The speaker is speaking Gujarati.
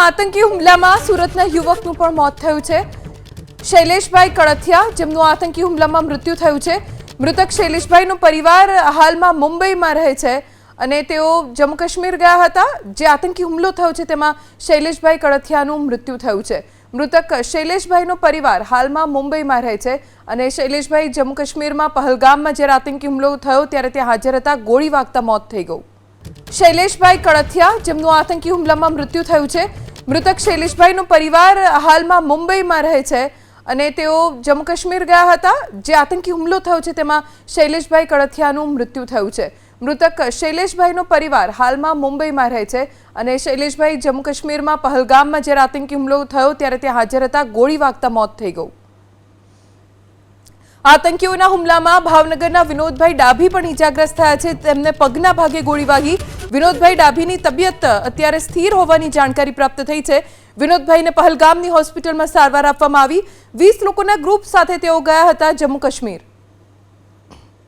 આતંકી હુમલામાં સુરતના યુવકનું પણ મોત થયું છે। શૈલેષભાઈ કળથિયા જેમનું આતંકી હુમલામાં મૃત્યુ થયું છે। મૃતક શૈલેષભાઈનો પરિવાર હાલમાં મુંબઈમાં રહે છે અને તેઓ જમ્મુ કાશ્મીર ગયા હતા। જે આતંકી હુમલો થયો છે તેમાં શૈલેષભાઈ કળથિયાનું મૃત્યુ થયું છે। મૃતક શૈલેષભાઈનો પરિવાર હાલમાં મુંબઈમાં રહે છે અને શૈલેષભાઈ જમ્મુ કાશ્મીરમાં પહલગામમાં જ્યારે આતંકી હુમલો થયો ત્યારે ત્યાં હાજર હતા। ગોળી વાગતા મોત થઈ ગયું। શૈલેષભાઈ કળથિયા જેમનું આતંકી હુમલામાં મૃત્યુ થયું છે। મૃતક શૈલેષભાઈનો પરિવાર હાલમાં મુંબઈમાં રહે છે અને તેઓ જમ્મુ કાશ્મીર ગયા હતા। જે આતંકી હુમલો થયો છે તેમાં શૈલેષભાઈ કળથિયાનું મૃત્યુ થયું છે। મૃતક શૈલેષભાઈનો પરિવાર હાલમાં મુંબઈમાં રહે છે અને શૈલેષભાઈ જમ્મુ કાશ્મીરમાં પહલગામમાં જ્યારે આતંકી હુમલો થયો ત્યારે ત્યાં હાજર હતા। ગોળી વાગતા મોત થઈ ગયું। આતંકીઓના હુમલામાં ભાવનગરના વિનોદભાઈ ડાભી પણ ઇજાગ્રસ્ત થયા છે। તેમને પગના ભાગે ગોળી વાગી। વિનોદભાઈ ડાભીની તબિયત અત્યારે સ્થિર હોવાની જાણકારી પ્રાપ્ત થઈ છે। વિનોદભાઈને પહલગામની હોસ્પિટલમાં સારવાર આપવામાં આવી। 20 લોકોના ગ્રુપ સાથે તેઓ ગયા હતા જમ્મુ કાશ્મીર।